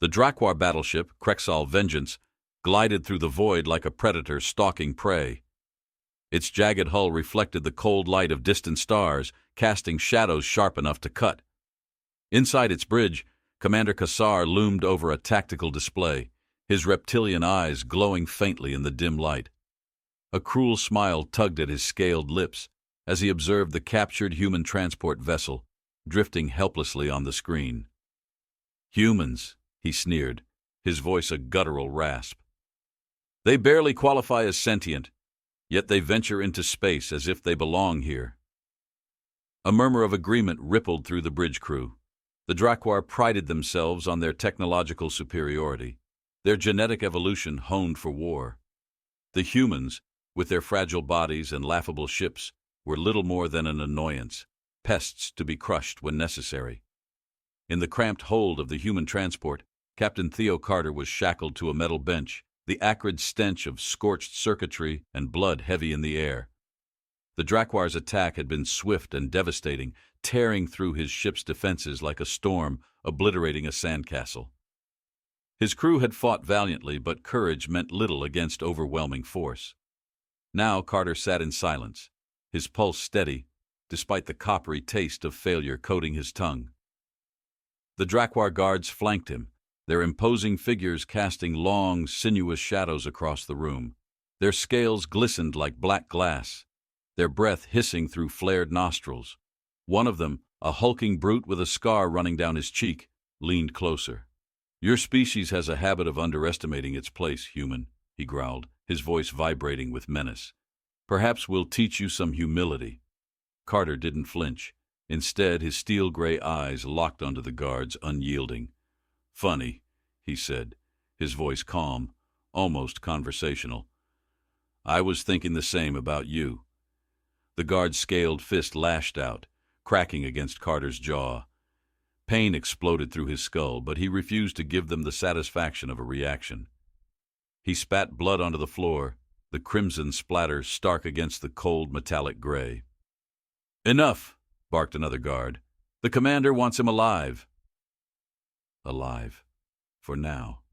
The Drakwar battleship, Krexal Vengeance, glided through the void like a predator stalking prey. Its jagged hull reflected the cold light of distant stars, casting shadows sharp enough to cut. Inside its bridge, Commander Kassar loomed over a tactical display, his reptilian eyes glowing faintly in the dim light. A cruel smile tugged at his scaled lips as he observed the captured human transport vessel, drifting helplessly on the screen. "Humans," he sneered, his voice a guttural rasp. "They barely qualify as sentient, yet they venture into space as if they belong here." A murmur of agreement rippled through the bridge crew. The Drakwar prided themselves on their technological superiority, their genetic evolution honed for war. The humans, with their fragile bodies and laughable ships, were little more than an annoyance, pests to be crushed when necessary. In the cramped hold of the human transport, Captain Theo Carter was shackled to a metal bench, the acrid stench of scorched circuitry and blood heavy in the air. The Drakwar's attack had been swift and devastating, tearing through his ship's defenses like a storm, obliterating a sandcastle. His crew had fought valiantly, but courage meant little against overwhelming force. Now Carter sat in silence, his pulse steady, despite the coppery taste of failure coating his tongue. The Drakwar guards flanked him, their imposing figures casting long, sinuous shadows across the room. Their scales glistened like black glass, their breath hissing through flared nostrils. One of them, a hulking brute with a scar running down his cheek, leaned closer. "Your species has a habit of underestimating its place, human," he growled, his voice vibrating with menace. "Perhaps we'll teach you some humility." Carter didn't flinch. Instead, his steel-gray eyes locked onto the guards, unyielding. "Funny," he said, his voice calm, almost conversational. "I was thinking the same about you." The guard's scaled fist lashed out, cracking against Carter's jaw. Pain exploded through his skull, but he refused to give them the satisfaction of a reaction. He spat blood onto the floor, the crimson splatter stark against the cold metallic gray. "Enough!" barked another guard. "The commander wants him alive." Alive. For now.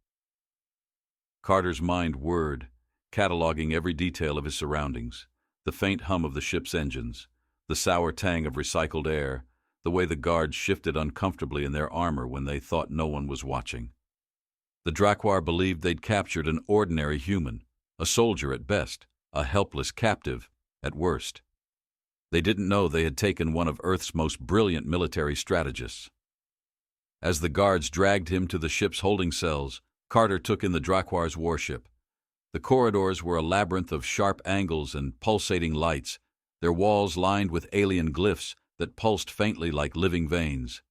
Carter's mind whirred, cataloging every detail of his surroundings. The faint hum of the ship's engines, the sour tang of recycled air, the way the guards shifted uncomfortably in their armor when they thought no one was watching. The Drakwar believed they'd captured an ordinary human, a soldier at best, a helpless captive at worst. They didn't know they had taken one of Earth's most brilliant military strategists. As the guards dragged him to the ship's holding cells, Carter took in the Drakwar's warship. The corridors were a labyrinth of sharp angles and pulsating lights, their walls lined with alien glyphs that pulsed faintly like living veins.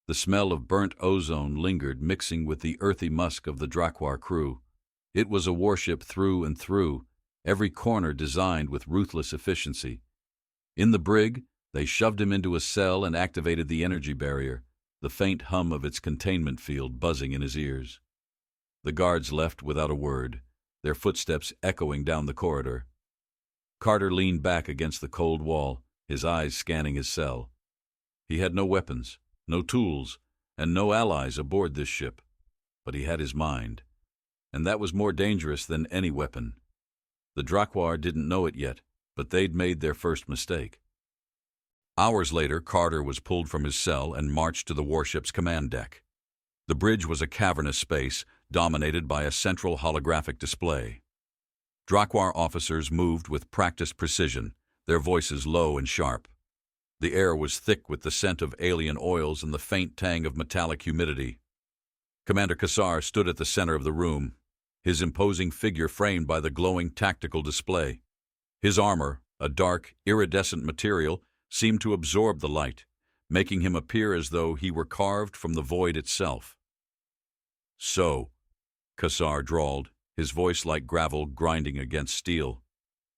The smell of burnt ozone lingered, mixing with the earthy musk of the Drakwar crew. It was a warship through and through, every corner designed with ruthless efficiency. In the brig, they shoved him into a cell and activated the energy barrier, the faint hum of its containment field buzzing in his ears. The guards left without a word, their footsteps echoing down the corridor. Carter leaned back against the cold wall, his eyes scanning his cell. He had no weapons, no tools, and no allies aboard this ship, but he had his mind, and that was more dangerous than any weapon. The Drakwar didn't know it yet, but they'd made their first mistake. Hours later, Carter was pulled from his cell and marched to the warship's command deck. The bridge was a cavernous space, dominated by a central holographic display. Drakwar officers moved with practiced precision, their voices low and sharp. The air was thick with the scent of alien oils and the faint tang of metallic humidity. Commander Kassar stood at the center of the room, his imposing figure framed by the glowing tactical display. His armor, a dark, iridescent material, seemed to absorb the light, making him appear as though he were carved from the void itself. "So," Kassar drawled, his voice like gravel grinding against steel,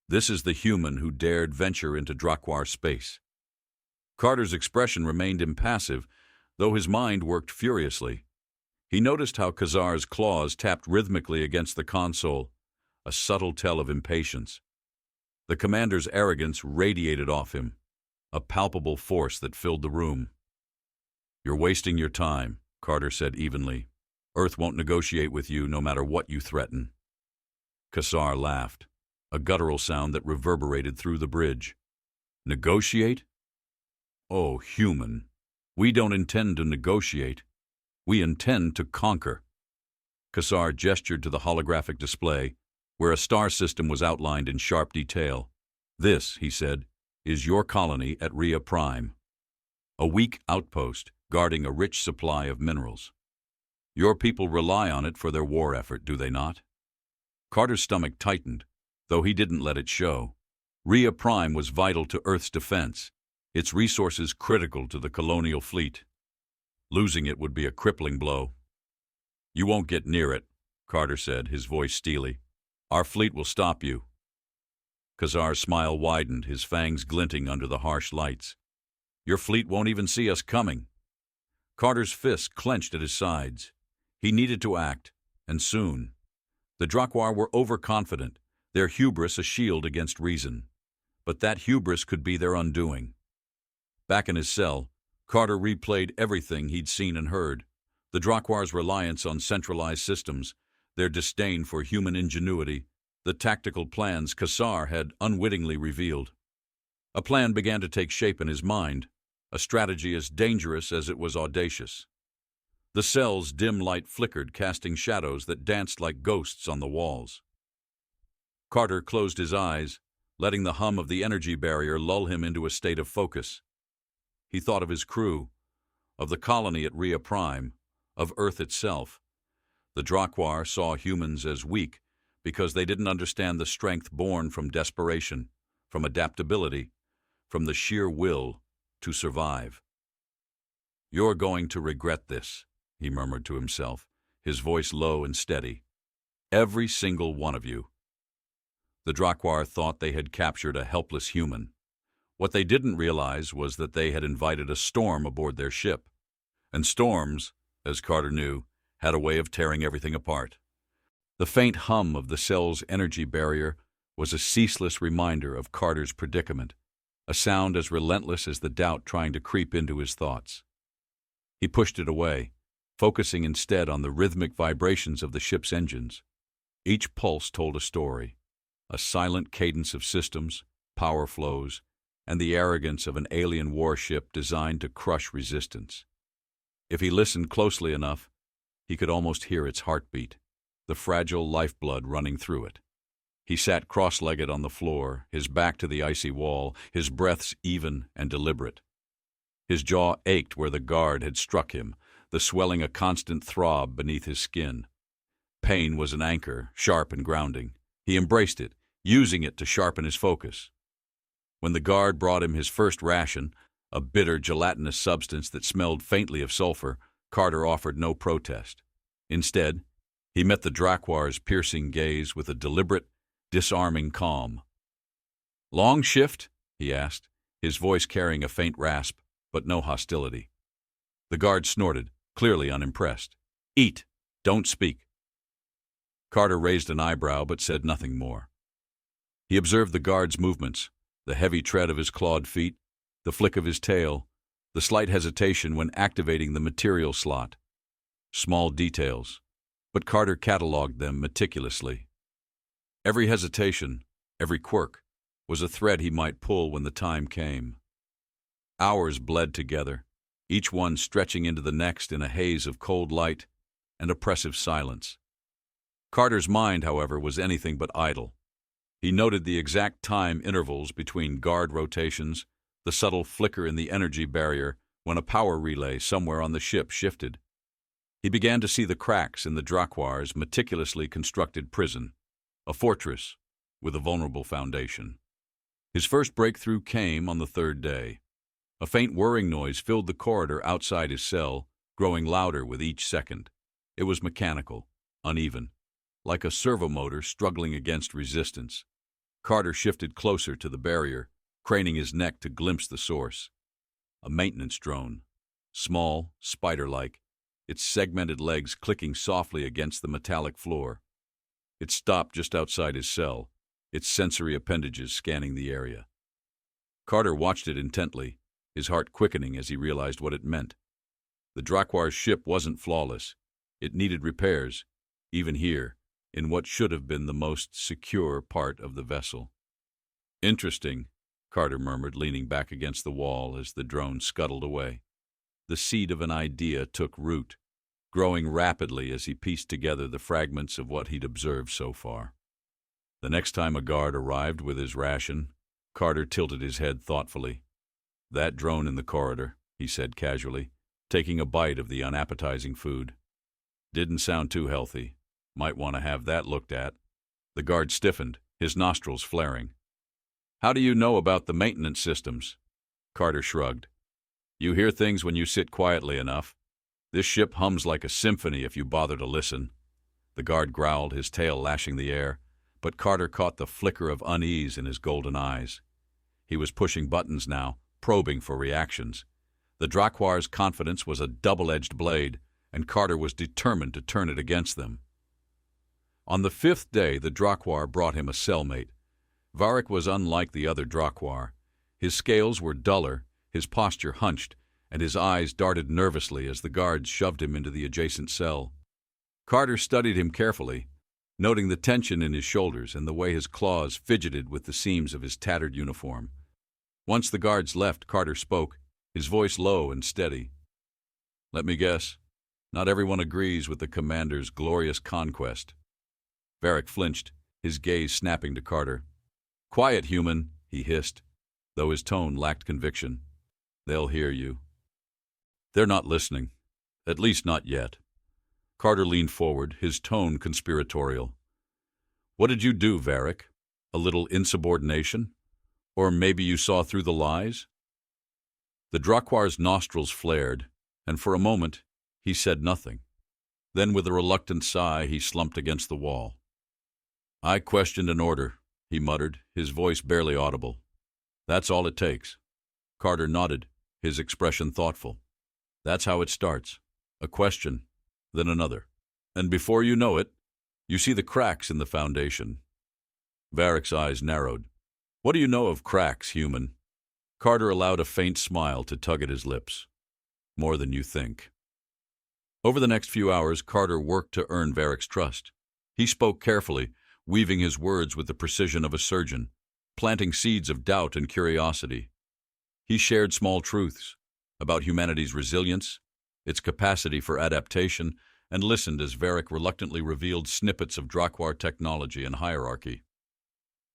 "this is the human who dared venture into Drakwar space." Carter's expression remained impassive, though his mind worked furiously. He noticed how Kassar's claws tapped rhythmically against the console, a subtle tell of impatience. The commander's arrogance radiated off him, a palpable force that filled the room. "You're wasting your time," Carter said evenly. Earth won't negotiate with you no matter what you threaten." Kassar laughed, a guttural sound that reverberated through the bridge. "Negotiate? Oh, human, we don't intend to negotiate. We intend to conquer." Kassar gestured to the holographic display, where a star system was outlined in sharp detail. "This," he said, "is your colony at Rhea Prime. A weak outpost guarding a rich supply of minerals. Your people rely on it for their war effort, do they not?" Carter's stomach tightened, though he didn't let it show. Rhea Prime was vital to Earth's defense, its resources critical to the colonial fleet. Losing it would be a crippling blow. "You won't get near it," Carter said, his voice steely. "Our fleet will stop you." Kassar's smile widened, his fangs glinting under the harsh lights. "Your fleet won't even see us coming." Carter's fists clenched at his sides. He needed to act, and soon. The Drakwar were overconfident, their hubris a shield against reason. But that hubris could be their undoing. Back in his cell, Carter replayed everything he'd seen and heard. The Drakwar's reliance on centralized systems, their disdain for human ingenuity, the tactical plans Kassar had unwittingly revealed. A plan began to take shape in his mind, a strategy as dangerous as it was audacious. The cell's dim light flickered, casting shadows that danced like ghosts on the walls. Carter closed his eyes, letting the hum of the energy barrier lull him into a state of focus. He thought of his crew, of the colony at Rhea Prime, of Earth itself. The Drakwar saw humans as weak because they didn't understand the strength born from desperation, from adaptability, from the sheer will to survive. "You're going to regret this," he murmured to himself, his voice low and steady. "Every single one of you." The Drakwar thought they had captured a helpless human. What they didn't realize was that they had invited a storm aboard their ship. And storms, as Carter knew, had a way of tearing everything apart. The faint hum of the cell's energy barrier was a ceaseless reminder of Carter's predicament, a sound as relentless as the doubt trying to creep into his thoughts. He pushed it away, focusing instead on the rhythmic vibrations of the ship's engines. Each pulse told a story, a silent cadence of systems, power flows, and the arrogance of an alien warship designed to crush resistance. If he listened closely enough, he could almost hear its heartbeat, the fragile lifeblood running through it. He sat cross-legged on the floor, his back to the icy wall, his breaths even and deliberate. His jaw ached where the guard had struck him, the swelling a constant throb beneath his skin. Pain was an anchor, sharp and grounding. He embraced it, using it to sharpen his focus. When the guard brought him his first ration, a bitter, gelatinous substance that smelled faintly of sulfur, Carter offered no protest. Instead, he met the Drakwar's piercing gaze with a deliberate, disarming calm. "Long shift?" he asked, his voice carrying a faint rasp, but no hostility. The guard snorted, clearly unimpressed. "Eat, don't speak." Carter raised an eyebrow but said nothing more. He observed the guard's movements, the heavy tread of his clawed feet, the flick of his tail, the slight hesitation when activating the material slot. Small details, but Carter catalogued them meticulously. Every hesitation, every quirk, was a thread he might pull when the time came. Hours bled together, each one stretching into the next in a haze of cold light and oppressive silence. Carter's mind, however, was anything but idle. He noted the exact time intervals between guard rotations, the subtle flicker in the energy barrier when a power relay somewhere on the ship shifted. He began to see the cracks in the Drakwar's meticulously constructed prison, a fortress with a vulnerable foundation. His first breakthrough came on the third day. A faint whirring noise filled the corridor outside his cell, growing louder with each second. It was mechanical, uneven, like a servomotor struggling against resistance. Carter shifted closer to the barrier, craning his neck to glimpse the source. A maintenance drone, small, spider-like, its segmented legs clicking softly against the metallic floor. It stopped just outside his cell, its sensory appendages scanning the area. Carter watched it intently, his heart quickening as he realized what it meant. The Drakwar's ship wasn't flawless. It needed repairs, even here, in what should have been the most secure part of the vessel. Interesting, Carter murmured, leaning back against the wall as the drone scuttled away. The seed of an idea took root, growing rapidly as he pieced together the fragments of what he'd observed so far. The next time a guard arrived with his ration, Carter tilted his head thoughtfully. "That drone in the corridor," he said casually, taking a bite of the unappetizing food. "Didn't sound too healthy. Might want to have that looked at." The guard stiffened, his nostrils flaring. "How do you know about the maintenance systems?" Carter shrugged. "You hear things when you sit quietly enough. This ship hums like a symphony if you bother to listen." The guard growled, his tail lashing the air, but Carter caught the flicker of unease in his golden eyes. He was pushing buttons now, probing for reactions. The Drakkwar's confidence was a double-edged blade, and Carter was determined to turn it against them. On the 5th day, the Drakkwar brought him a cellmate. Varric was unlike the other Drakkwar. His scales were duller, his posture hunched, and his eyes darted nervously as the guards shoved him into the adjacent cell. Carter studied him carefully, noting the tension in his shoulders and the way his claws fidgeted with the seams of his tattered uniform. Once the guards left, Carter spoke, his voice low and steady. "Let me guess. Not everyone agrees with the commander's glorious conquest." Varric flinched, his gaze snapping to Carter. "Quiet, human," he hissed, though his tone lacked conviction. "They'll hear you." "They're not listening. At least not yet." Carter leaned forward, his tone conspiratorial. "What did you do, Varric? A little insubordination? Or maybe you saw through the lies?" The Drakkwar's nostrils flared, and for a moment he said nothing. Then with a reluctant sigh he slumped against the wall. "I questioned an order," he muttered, his voice barely audible. "That's all it takes." Carter nodded, his expression thoughtful. "That's how it starts. A question, then another. And before you know it, you see the cracks in the foundation." Varric's eyes narrowed. "What do you know of cracks, human?" Carter allowed a faint smile to tug at his lips. "More than you think." Over the next few hours, Carter worked to earn Varric's trust. He spoke carefully, weaving his words with the precision of a surgeon, planting seeds of doubt and curiosity. He shared small truths about humanity's resilience, its capacity for adaptation, and listened as Varric reluctantly revealed snippets of Drakkwar technology and hierarchy.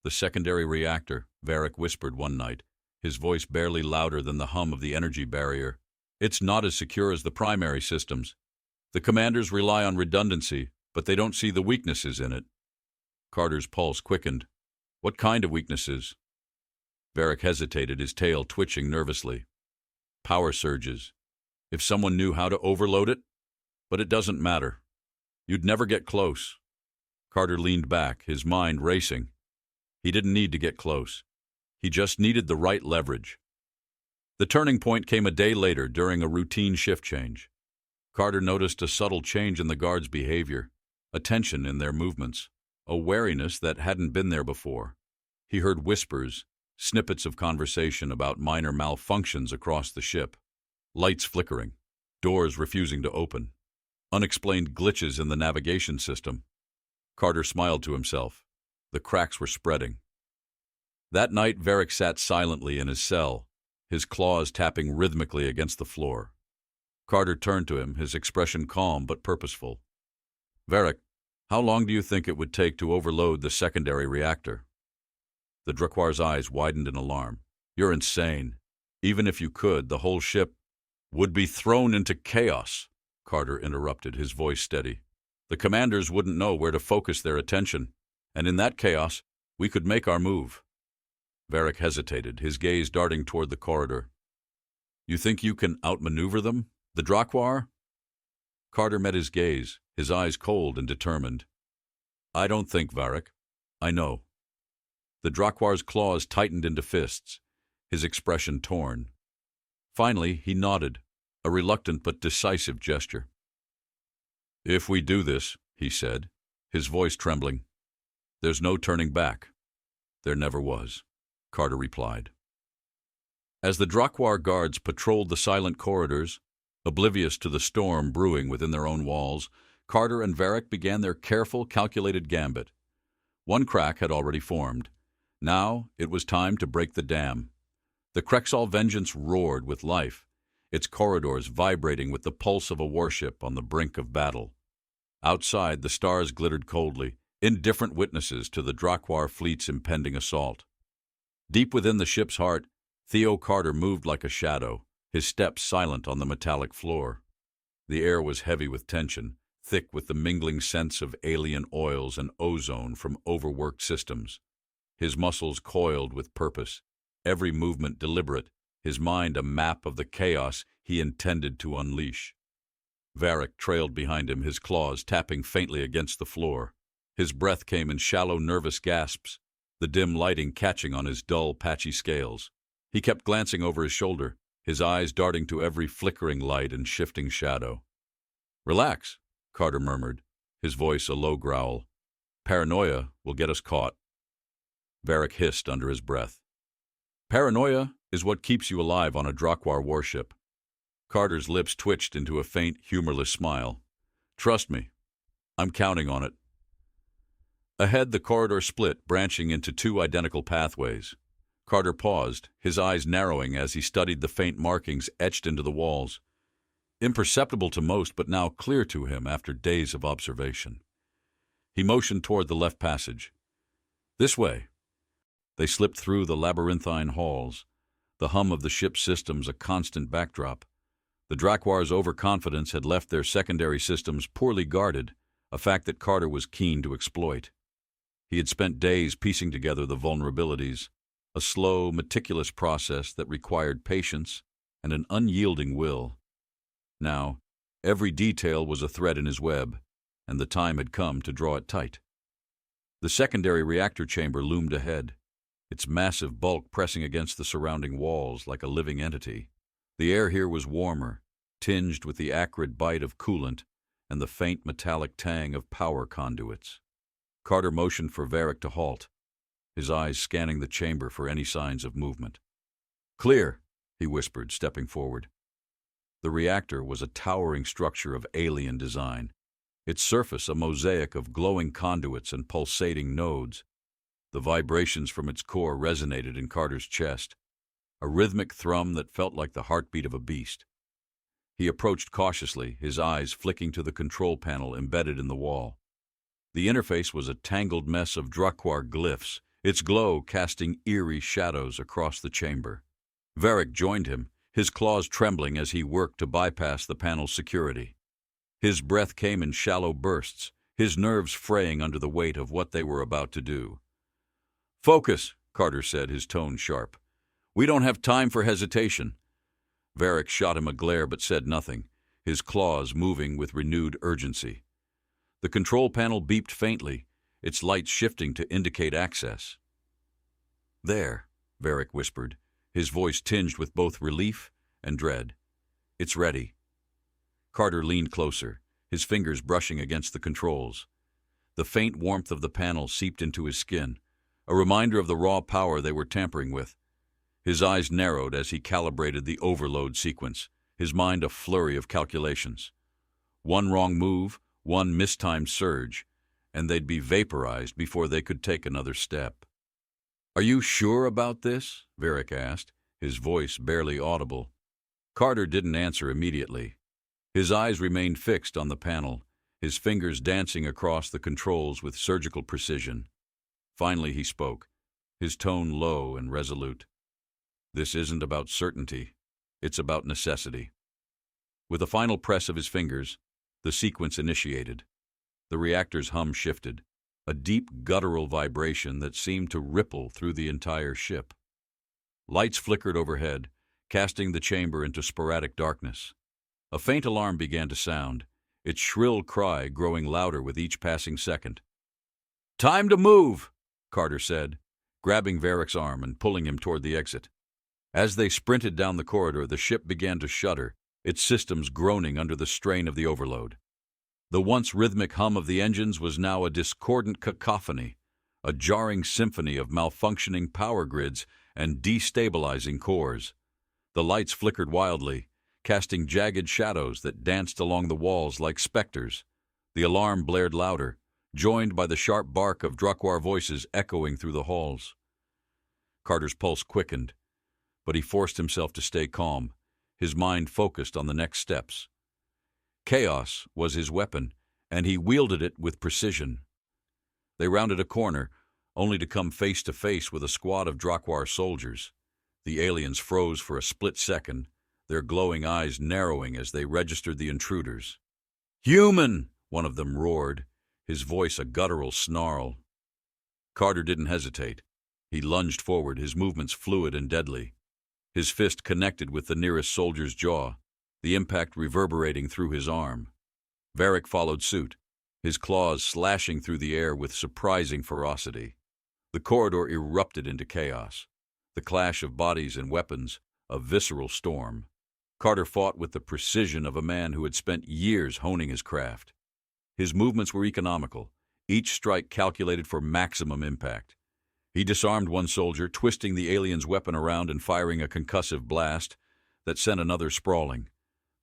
"The secondary reactor," Varric whispered one night, his voice barely louder than the hum of the energy barrier. "It's not as secure as the primary systems. The commanders rely on redundancy, but they don't see the weaknesses in it." Carter's pulse quickened. "What kind of weaknesses?" Varric hesitated, his tail twitching nervously. "Power surges. If someone knew how to overload it? But it doesn't matter. You'd never get close." Carter leaned back, his mind racing. He didn't need to get close. He just needed the right leverage. The turning point came a day later during a routine shift change. Carter noticed a subtle change in the guards' behavior, a tension in their movements, a wariness that hadn't been there before. He heard whispers, snippets of conversation about minor malfunctions across the ship, lights flickering, doors refusing to open, unexplained glitches in the navigation system. Carter smiled to himself. The cracks were spreading. That night, Varric sat silently in his cell, his claws tapping rhythmically against the floor. Carter turned to him, his expression calm but purposeful. "Varric, how long do you think it would take to overload the secondary reactor?" The Drakwar's eyes widened in alarm. "You're insane. Even if you could, the whole ship would be thrown into chaos," Carter interrupted, his voice steady. "The commanders wouldn't know where to focus their attention, and in that chaos, we could make our move." Varric hesitated, his gaze darting toward the corridor. "You think you can outmaneuver them? The Drakkwar?" Carter met his gaze, his eyes cold and determined. "I don't think, Varric. I know." The Drakwar's claws tightened into fists, his expression torn. Finally, he nodded, a reluctant but decisive gesture. "If we do this," he said, his voice trembling, "there's no turning back." "There never was," Carter replied. As the Drakkwar guards patrolled the silent corridors, oblivious to the storm brewing within their own walls, Carter and Varric began their careful, calculated gambit. One crack had already formed. Now it was time to break the dam. The Krexall Vengeance roared with life, its corridors vibrating with the pulse of a warship on the brink of battle. Outside, the stars glittered coldly, indifferent witnesses to the Drakwar fleet's impending assault. Deep within the ship's heart, Theo Carter moved like a shadow, his steps silent on the metallic floor. The air was heavy with tension, thick with the mingling scents of alien oils and ozone from overworked systems. His muscles coiled with purpose, every movement deliberate, his mind a map of the chaos he intended to unleash. Varric trailed behind him, his claws tapping faintly against the floor. His breath came in shallow, nervous gasps, the dim lighting catching on his dull, patchy scales. He kept glancing over his shoulder, his eyes darting to every flickering light and shifting shadow. "Relax," Carter murmured, his voice a low growl. "Paranoia will get us caught." Varric hissed under his breath. "Paranoia is what keeps you alive on a Drakwar warship." Carter's lips twitched into a faint, humorless smile. "Trust me, I'm counting on it." Ahead, the corridor split, branching into two identical pathways. Carter paused, his eyes narrowing as he studied the faint markings etched into the walls. Imperceptible to most, but now clear to him after days of observation. He motioned toward the left passage. "This way." They slipped through the labyrinthine halls, the hum of the ship's systems a constant backdrop. The Drakwar's overconfidence had left their secondary systems poorly guarded, a fact that Carter was keen to exploit. He had spent days piecing together the vulnerabilities, a slow, meticulous process that required patience and an unyielding will. Now, every detail was a thread in his web, and the time had come to draw it tight. The secondary reactor chamber loomed ahead, its massive bulk pressing against the surrounding walls like a living entity. The air here was warmer, tinged with the acrid bite of coolant and the faint metallic tang of power conduits. Carter motioned for Varric to halt, his eyes scanning the chamber for any signs of movement. "Clear," he whispered, stepping forward. The reactor was a towering structure of alien design, its surface a mosaic of glowing conduits and pulsating nodes. The vibrations from its core resonated in Carter's chest, a rhythmic thrum that felt like the heartbeat of a beast. He approached cautiously, his eyes flicking to the control panel embedded in the wall. The interface was a tangled mess of Drakwar glyphs, its glow casting eerie shadows across the chamber. Varric joined him, his claws trembling as he worked to bypass the panel's security. His breath came in shallow bursts, his nerves fraying under the weight of what they were about to do. "Focus," Carter said, his tone sharp. "We don't have time for hesitation." Varric shot him a glare but said nothing, his claws moving with renewed urgency. The control panel beeped faintly, its lights shifting to indicate access. "There," Varric whispered, his voice tinged with both relief and dread. "It's ready." Carter leaned closer, his fingers brushing against the controls. The faint warmth of the panel seeped into his skin, a reminder of the raw power they were tampering with. His eyes narrowed as he calibrated the overload sequence, his mind a flurry of calculations. One wrong move, one mistimed surge, and they'd be vaporized before they could take another step. "Are you sure about this?" Varric asked, his voice barely audible. Carter didn't answer immediately. His eyes remained fixed on the panel, his fingers dancing across the controls with surgical precision. Finally he spoke, his tone low and resolute. "This isn't about certainty. It's about necessity." With a final press of his fingers, the sequence initiated. The reactor's hum shifted, a deep guttural vibration that seemed to ripple through the entire ship. Lights flickered overhead, casting the chamber into sporadic darkness. A faint alarm began to sound, its shrill cry growing louder with each passing second. "Time to move," Carter said, grabbing Varric's arm and pulling him toward the exit. As they sprinted down the corridor, the ship began to shudder, its systems groaning under the strain of the overload. The once rhythmic hum of the engines was now a discordant cacophony, a jarring symphony of malfunctioning power grids and destabilizing cores. The lights flickered wildly, casting jagged shadows that danced along the walls like specters. The alarm blared louder, joined by the sharp bark of Drakwar voices echoing through the halls. Carter's pulse quickened, but he forced himself to stay calm, his mind focused on the next steps. Chaos was his weapon, and he wielded it with precision. They rounded a corner, only to come face to face with a squad of Drakwar soldiers. The aliens froze for a split second, their glowing eyes narrowing as they registered the intruders. "Human!" one of them roared, his voice a guttural snarl. Carter didn't hesitate. He lunged forward, his movements fluid and deadly. His fist connected with the nearest soldier's jaw, the impact reverberating through his arm. Varric followed suit, his claws slashing through the air with surprising ferocity. The corridor erupted into chaos, the clash of bodies and weapons, a visceral storm. Carter fought with the precision of a man who had spent years honing his craft. His movements were economical, each strike calculated for maximum impact. He disarmed one soldier, twisting the alien's weapon around and firing a concussive blast that sent another sprawling.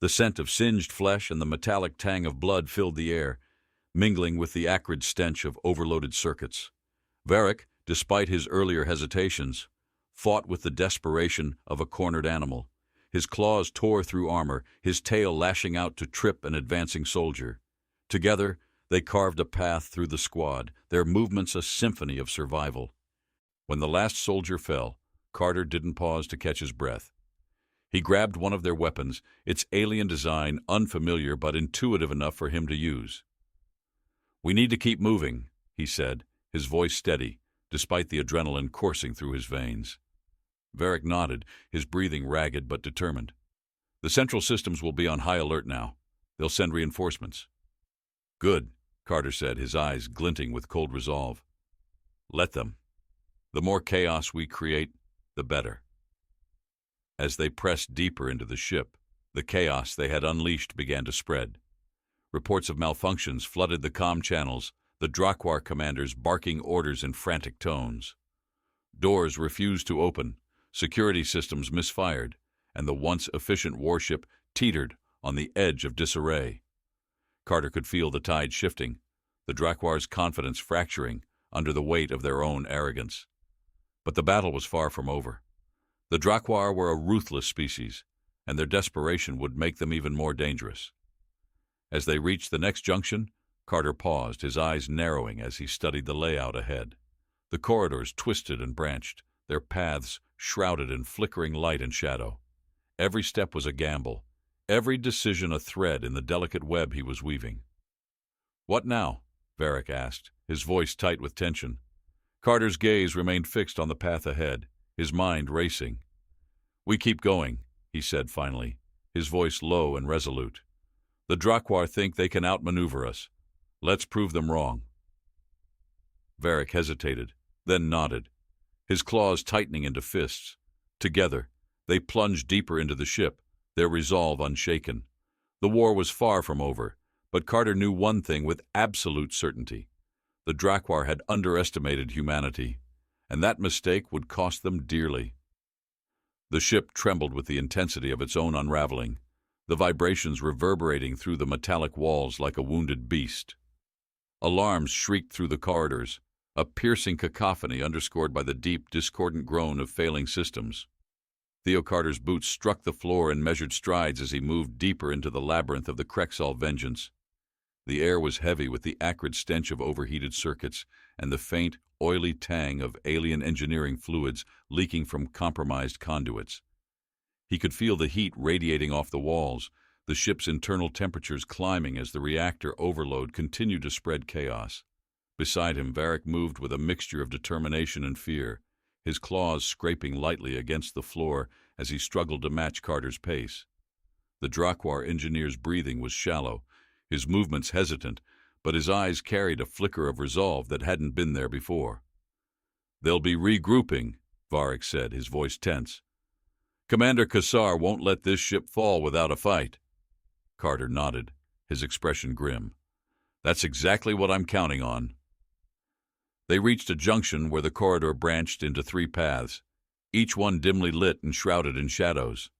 The scent of singed flesh and the metallic tang of blood filled the air, mingling with the acrid stench of overloaded circuits. Varric, despite his earlier hesitations, fought with the desperation of a cornered animal. His claws tore through armor, his tail lashing out to trip an advancing soldier. Together, they carved a path through the squad, their movements a symphony of survival. When the last soldier fell, Carter didn't pause to catch his breath. He grabbed one of their weapons, its alien design unfamiliar but intuitive enough for him to use. "We need to keep moving," he said, his voice steady, despite the adrenaline coursing through his veins. Varric nodded, his breathing ragged but determined. "The central systems will be on high alert now. They'll send reinforcements." "Good," Carter said, his eyes glinting with cold resolve. "Let them. The more chaos we create, the better." As they pressed deeper into the ship, the chaos they had unleashed began to spread. Reports of malfunctions flooded the comm channels, the Drakwar commanders barking orders in frantic tones. Doors refused to open, security systems misfired, and the once efficient warship teetered on the edge of disarray. Carter could feel the tide shifting, the Drakwar's confidence fracturing under the weight of their own arrogance. But the battle was far from over. The Drakwar were a ruthless species, and their desperation would make them even more dangerous. As they reached the next junction, Carter paused, his eyes narrowing as he studied the layout ahead. The corridors twisted and branched, their paths shrouded in flickering light and shadow. Every step was a gamble, every decision a thread in the delicate web he was weaving. "What now?" Varric asked, his voice tight with tension. Carter's gaze remained fixed on the path ahead, his mind racing. "We keep going," he said finally, his voice low and resolute. "The Drakwar think they can outmaneuver us. Let's prove them wrong." Varric hesitated, then nodded, his claws tightening into fists. Together, they plunged deeper into the ship, their resolve unshaken. The war was far from over, but Carter knew one thing with absolute certainty. The Drakwar had underestimated humanity, and that mistake would cost them dearly. The ship trembled with the intensity of its own unraveling, the vibrations reverberating through the metallic walls like a wounded beast. Alarms shrieked through the corridors, a piercing cacophony underscored by the deep, discordant groan of failing systems. Theo Carter's boots struck the floor in measured strides as he moved deeper into the labyrinth of the Krexal vengeance. The air was heavy with the acrid stench of overheated circuits and the faint, oily tang of alien engineering fluids leaking from compromised conduits. He could feel the heat radiating off the walls, the ship's internal temperatures climbing as the reactor overload continued to spread chaos. Beside him, Varric moved with a mixture of determination and fear, his claws scraping lightly against the floor as he struggled to match Carter's pace. The Drakwar engineer's breathing was shallow, his movements hesitant, but his eyes carried a flicker of resolve that hadn't been there before. "They'll be regrouping," Varric said, his voice tense. "Commander Kassar won't let this ship fall without a fight." Carter nodded, his expression grim. "That's exactly what I'm counting on." They reached a junction where the corridor branched into three paths, each one dimly lit and shrouded in shadows.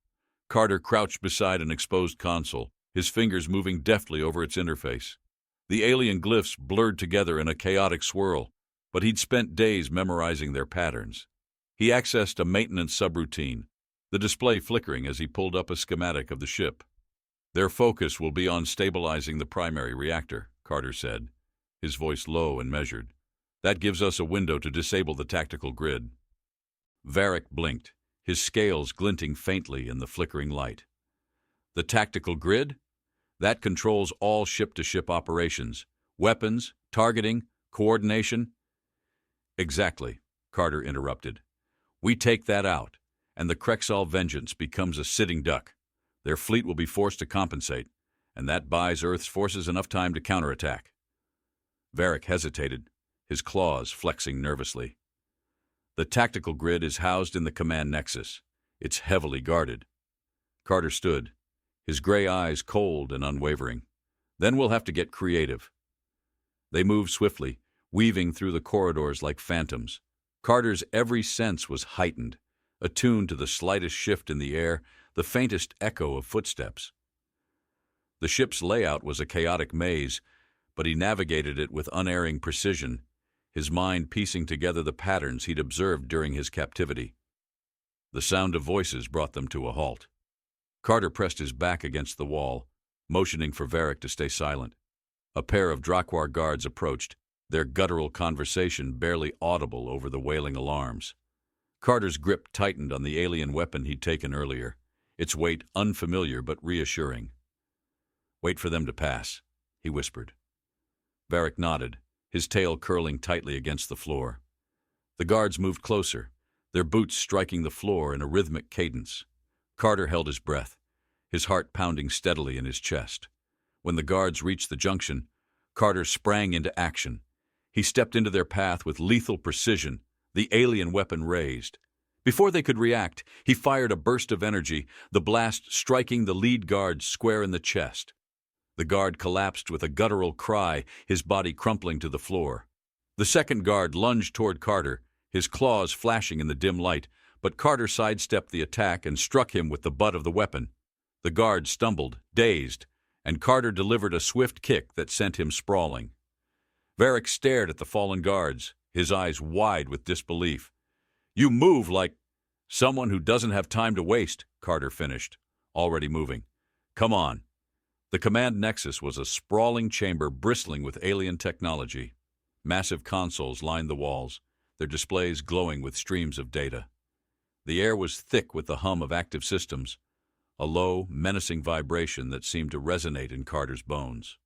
Carter crouched beside an exposed console, his fingers moving deftly over its interface. The alien glyphs blurred together in a chaotic swirl, but he'd spent days memorizing their patterns. He accessed a maintenance subroutine, the display flickering as he pulled up a schematic of the ship. "Their focus will be on stabilizing the primary reactor," Carter said, his voice low and measured. "That gives us a window to disable the tactical grid." Varric blinked, his scales glinting faintly in the flickering light. "The tactical grid? That controls all ship-to-ship operations, weapons, targeting, coordination." "Exactly," Carter interrupted. "We take that out, and the Krexal Vengeance becomes a sitting duck. Their fleet will be forced to compensate, and that buys Earth's forces enough time to counterattack." Varric hesitated, his claws flexing nervously. "The tactical grid is housed in the command nexus. It's heavily guarded." Carter stood, his gray eyes cold and unwavering. "Then we'll have to get creative." They moved swiftly, weaving through the corridors like phantoms. Carter's every sense was heightened, attuned to the slightest shift in the air, the faintest echo of footsteps. The ship's layout was a chaotic maze, but he navigated it with unerring precision, his mind piecing together the patterns he'd observed during his captivity. The sound of voices brought them to a halt. Carter pressed his back against the wall, motioning for Varric to stay silent. A pair of Drakwar guards approached, their guttural conversation barely audible over the wailing alarms. Carter's grip tightened on the alien weapon he'd taken earlier, its weight unfamiliar but reassuring. "Wait for them to pass," he whispered. Varric nodded, his tail curling tightly against the floor. The guards moved closer, their boots striking the floor in a rhythmic cadence. Carter held his breath, his heart pounding steadily in his chest. When the guards reached the junction, Carter sprang into action. He stepped into their path with lethal precision, the alien weapon raised. Before they could react, he fired a burst of energy, the blast striking the lead guard square in the chest. The guard collapsed with a guttural cry, his body crumpling to the floor. The second guard lunged toward Carter, his claws flashing in the dim light, but Carter sidestepped the attack and struck him with the butt of the weapon. The guard stumbled, dazed, and Carter delivered a swift kick that sent him sprawling. Varric stared at the fallen guards, his eyes wide with disbelief. "You move like someone who doesn't have time to waste," Carter finished, already moving. "Come on." The command nexus was a sprawling chamber bristling with alien technology. Massive consoles lined the walls, their displays glowing with streams of data. The air was thick with the hum of active systems, a low, menacing vibration that seemed to resonate in Carter's bones.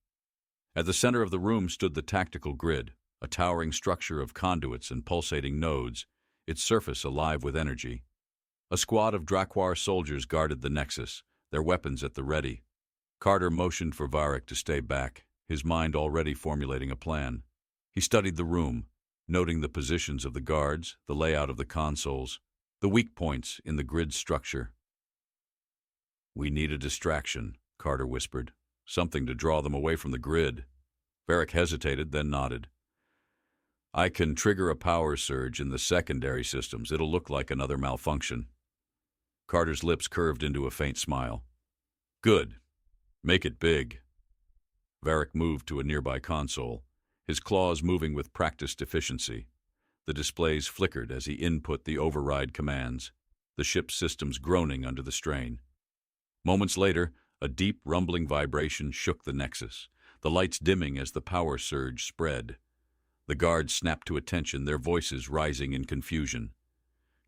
At the center of the room stood the tactical grid, a towering structure of conduits and pulsating nodes, its surface alive with energy. A squad of Drakwar soldiers guarded the nexus, their weapons at the ready. Carter motioned for Varric to stay back, his mind already formulating a plan. He studied the room, noting the positions of the guards, the layout of the consoles, the weak points in the grid's structure. "We need a distraction," Carter whispered, "something to draw them away from the grid." Varric hesitated, then nodded. "I can trigger a power surge in the secondary systems. It'll look like another malfunction." Carter's lips curved into a faint smile. "Good. Make it big." Varric moved to a nearby console, his claws moving with practiced efficiency. The displays flickered as he input the override commands, the ship's systems groaning under the strain. Moments later, a deep, rumbling vibration shook the nexus, the lights dimming as the power surge spread. The guards snapped to attention, their voices rising in confusion.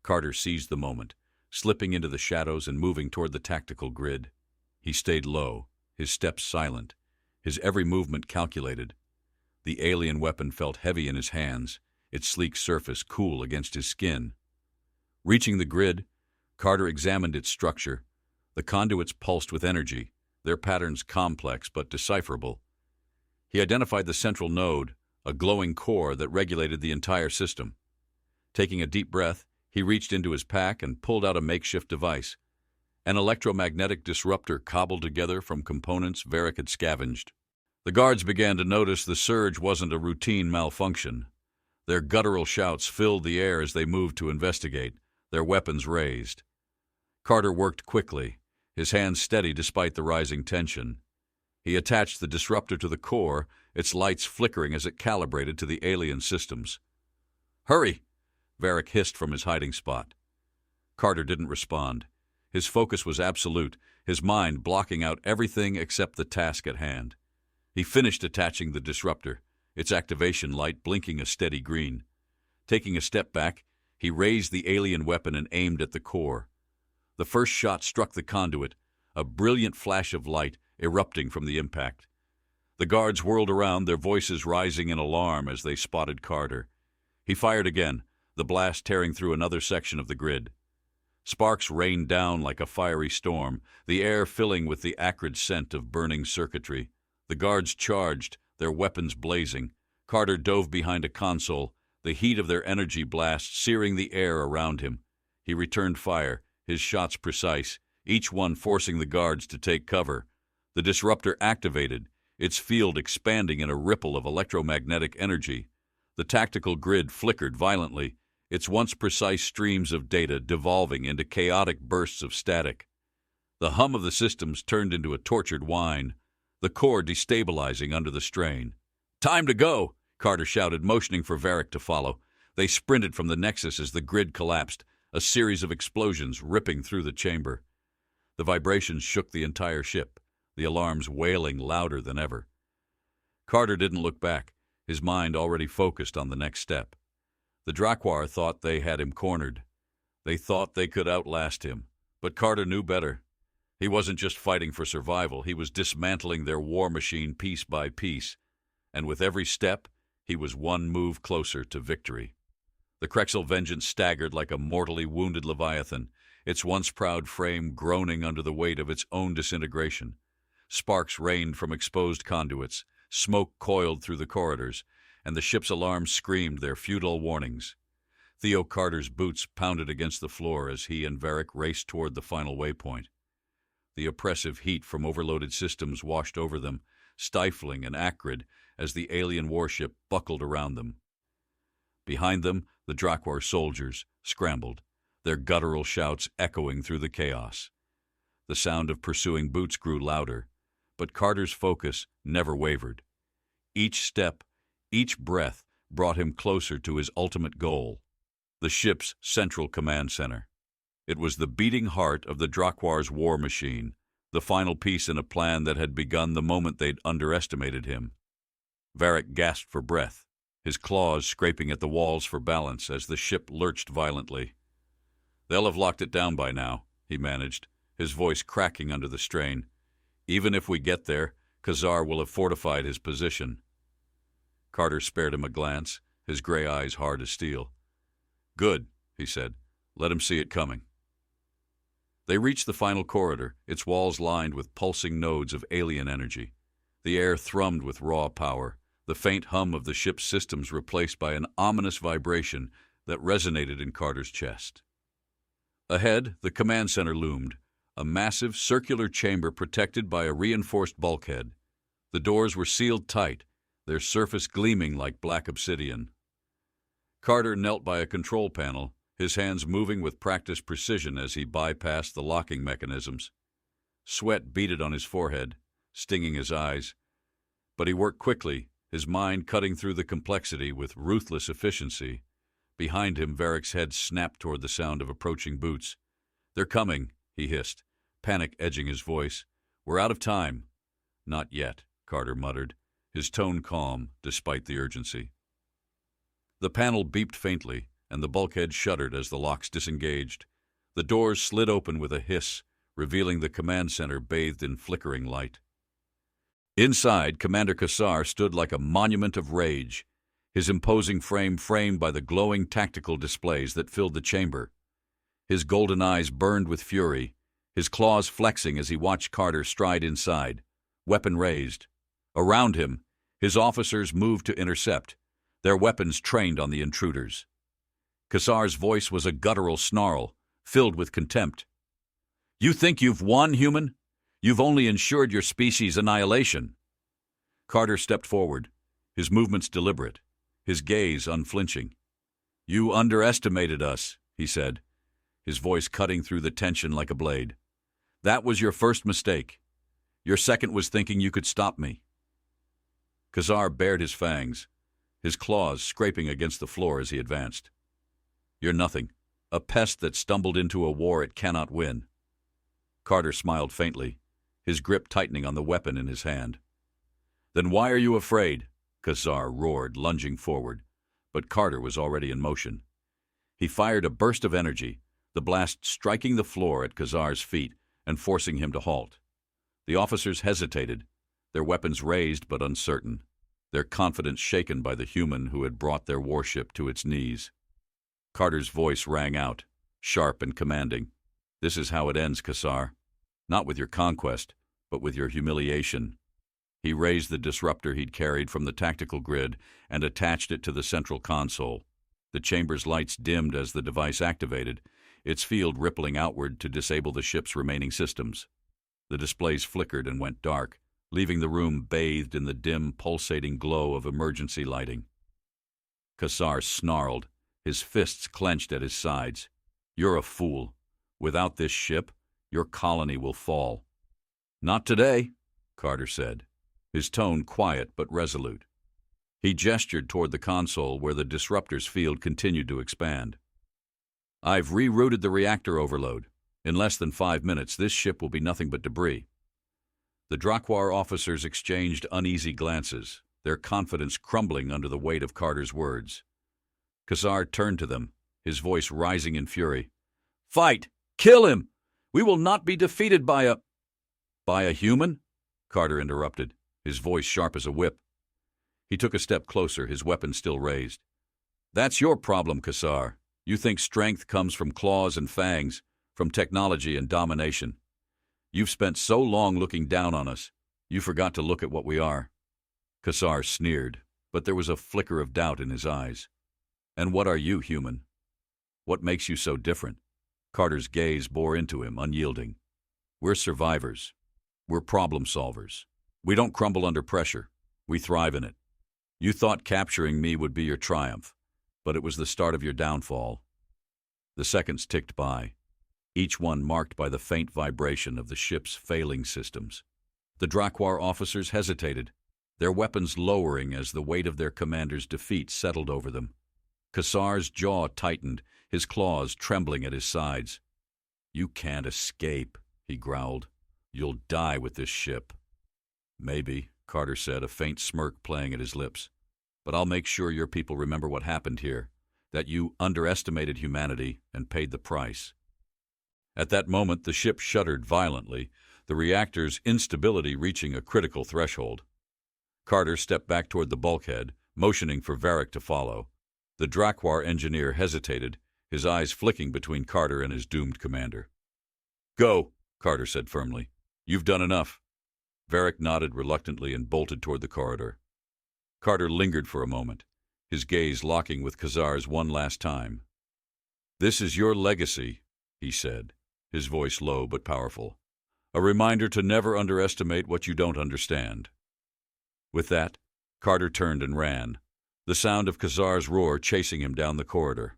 Carter seized the moment, slipping into the shadows and moving toward the tactical grid. He stayed low, his steps silent, his every movement calculated. The alien weapon felt heavy in his hands, its sleek surface cool against his skin. Reaching the grid, Carter examined its structure. The conduits pulsed with energy, their patterns complex but decipherable. He identified the central node, a glowing core that regulated the entire system. Taking a deep breath, he reached into his pack and pulled out a makeshift device, an electromagnetic disruptor cobbled together from components Varric had scavenged. The guards began to notice the surge wasn't a routine malfunction. Their guttural shouts filled the air as they moved to investigate, their weapons raised. Carter worked quickly, his hands steady despite the rising tension. He attached the disruptor to the core, its lights flickering as it calibrated to the alien systems. "Hurry!" Varric hissed from his hiding spot. Carter didn't respond. His focus was absolute, his mind blocking out everything except the task at hand. He finished attaching the disruptor, its activation light blinking a steady green. Taking a step back, he raised the alien weapon and aimed at the core. The first shot struck the conduit, a brilliant flash of light erupting from the impact. The guards whirled around, their voices rising in alarm as they spotted Carter. He fired again, the blast tearing through another section of the grid. Sparks rained down like a fiery storm, the air filling with the acrid scent of burning circuitry. The guards charged, their weapons blazing. Carter dove behind a console, the heat of their energy blast searing the air around him. He returned fire, his shots precise, each one forcing the guards to take cover. The disruptor activated, its field expanding in a ripple of electromagnetic energy. The tactical grid flickered violently, its once precise streams of data devolving into chaotic bursts of static. The hum of the systems turned into a tortured whine, the core destabilizing under the strain. "Time to go!" Carter shouted, motioning for Varric to follow. They sprinted from the Nexus as the grid collapsed, a series of explosions ripping through the chamber. The vibrations shook the entire ship, the alarms wailing louder than ever. Carter didn't look back, his mind already focused on the next step. The Drakwar thought they had him cornered. They thought they could outlast him. But Carter knew better. He wasn't just fighting for survival, he was dismantling their war machine piece by piece. And with every step, he was one move closer to victory. The Krexel Vengeance staggered like a mortally wounded Leviathan, its once proud frame groaning under the weight of its own disintegration. Sparks rained from exposed conduits, smoke coiled through the corridors, and the ship's alarms screamed their futile warnings. Theo Carter's boots pounded against the floor as he and Varric raced toward the final waypoint. The oppressive heat from overloaded systems washed over them, stifling and acrid as the alien warship buckled around them. Behind them, the Drakwar soldiers scrambled, their guttural shouts echoing through the chaos. The sound of pursuing boots grew louder, but Carter's focus never wavered. Each step, each breath brought him closer to his ultimate goal, the ship's central command center. It was the beating heart of the Drakwar's war machine, the final piece in a plan that had begun the moment they'd underestimated him. Varric gasped for breath, his claws scraping at the walls for balance as the ship lurched violently. "They'll have locked it down by now," he managed, his voice cracking under the strain. "Even if we get there, Khazar will have fortified his position." Carter spared him a glance, his gray eyes hard as steel. "Good," he said. "Let him see it coming." They reached the final corridor, its walls lined with pulsing nodes of alien energy. The air thrummed with raw power, the faint hum of the ship's systems replaced by an ominous vibration that resonated in Carter's chest. Ahead, the command center loomed, a massive circular chamber protected by a reinforced bulkhead. The doors were sealed tight, their surface gleaming like black obsidian. Carter knelt by a control panel, his hands moving with practiced precision as he bypassed the locking mechanisms. Sweat beaded on his forehead, stinging his eyes. But he worked quickly, his mind cutting through the complexity with ruthless efficiency. Behind him, Varric's head snapped toward the sound of approaching boots. "They're coming," he hissed, panic edging his voice. "We're out of time." "Not yet," Carter muttered, his tone calm despite the urgency. The panel beeped faintly, and the bulkhead shuddered as the locks disengaged. The doors slid open with a hiss, revealing the command center bathed in flickering light. Inside, Commander Khazar stood like a monument of rage, his imposing frame framed by the glowing tactical displays that filled the chamber. His golden eyes burned with fury, his claws flexing as he watched Carter stride inside, weapon raised. Around him, his officers moved to intercept, their weapons trained on the intruders. Khazar's voice was a guttural snarl, filled with contempt. "You think you've won, human? You've only ensured your species' annihilation." Carter stepped forward, his movements deliberate, his gaze unflinching. "You underestimated us," he said, his voice cutting through the tension like a blade. "That was your first mistake. Your second was thinking you could stop me." Khazar bared his fangs, his claws scraping against the floor as he advanced. "You're nothing. A pest that stumbled into a war it cannot win." Carter smiled faintly, his grip tightening on the weapon in his hand. "Then why are you afraid?" Khazar roared, lunging forward, but Carter was already in motion. He fired a burst of energy, the blast striking the floor at Khazar's feet and forcing him to halt. The officers hesitated, their weapons raised but uncertain, their confidence shaken by the human who had brought their warship to its knees. Carter's voice rang out, sharp and commanding. "This is how it ends, Khazar. Not with your conquest, but with your humiliation." He raised the disruptor he'd carried from the tactical grid and attached it to the central console. The chamber's lights dimmed as the device activated, its field rippling outward to disable the ship's remaining systems. The displays flickered and went dark, leaving the room bathed in the dim, pulsating glow of emergency lighting. Khazar snarled, his fists clenched at his sides. "You're a fool. Without this ship, your colony will fall." "Not today," Carter said, his tone quiet but resolute. He gestured toward the console where the disruptor's field continued to expand. "I've rerouted the reactor overload. In less than 5 minutes, this ship will be nothing but debris." The Drakwar officers exchanged uneasy glances, their confidence crumbling under the weight of Carter's words. Khazar turned to them, his voice rising in fury. "Fight! Kill him! We will not be defeated by a—" "By a human?" Carter interrupted, his voice sharp as a whip. He took a step closer, his weapon still raised. "That's your problem, Khazar. You think strength comes from claws and fangs, from technology and domination. You've spent so long looking down on us, you forgot to look at what we are." Khazar sneered, but there was a flicker of doubt in his eyes. "And what are you, human? What makes you so different?" Carter's gaze bore into him, unyielding. "We're survivors. We're problem solvers. We don't crumble under pressure. We thrive in it. You thought capturing me would be your triumph, but it was the start of your downfall." The seconds ticked by, each one marked by the faint vibration of the ship's failing systems. The Drakwar officers hesitated, their weapons lowering as the weight of their commander's defeat settled over them. Khazar's jaw tightened, his claws trembling at his sides. "You can't escape," he growled. "You'll die with this ship." "Maybe," Carter said, a faint smirk playing at his lips. "But I'll make sure your people remember what happened here, that you underestimated humanity and paid the price." At that moment, the ship shuddered violently, the reactor's instability reaching a critical threshold. Carter stepped back toward the bulkhead, motioning for Varric to follow. The Drakwar engineer hesitated, his eyes flicking between Carter and his doomed commander. "Go," Carter said firmly. "You've done enough." Varric nodded reluctantly and bolted toward the corridor. Carter lingered for a moment, his gaze locking with Khazar's one last time. "This is your legacy," he said, his voice low but powerful. "A reminder to never underestimate what you don't understand." With that, Carter turned and ran, the sound of Khazar's roar chasing him down the corridor.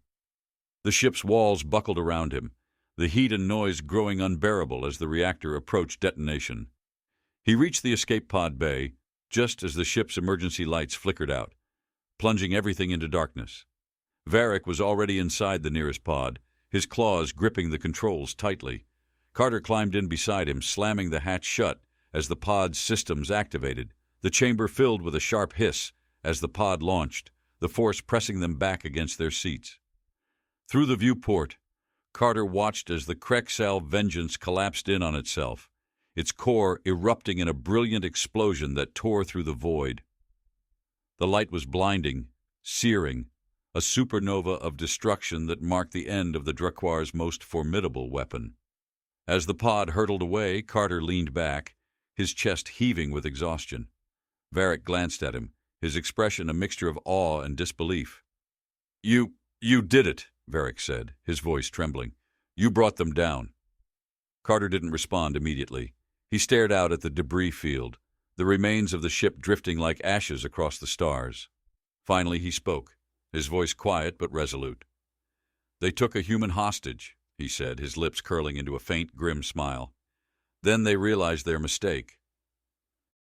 The ship's walls buckled around him, the heat and noise growing unbearable as the reactor approached detonation. He reached the escape pod bay just as the ship's emergency lights flickered out, plunging everything into darkness. Varric was already inside the nearest pod, his claws gripping the controls tightly. Carter climbed in beside him, slamming the hatch shut as the pod's systems activated. The chamber filled with a sharp hiss as the pod launched, the force pressing them back against their seats. Through the viewport, Carter watched as the Krexal Vengeance collapsed in on itself, its core erupting in a brilliant explosion that tore through the void. The light was blinding, searing, a supernova of destruction that marked the end of the Drakwar's most formidable weapon. As the pod hurtled away, Carter leaned back, his chest heaving with exhaustion. Varric glanced at him, his expression a mixture of awe and disbelief. You did it," Varric said, his voice trembling. "You brought them down." Carter didn't respond immediately. He stared out at the debris field, the remains of the ship drifting like ashes across the stars. Finally he spoke, his voice quiet but resolute. "They took a human hostage," he said, his lips curling into a faint, grim smile. "Then they realized their mistake.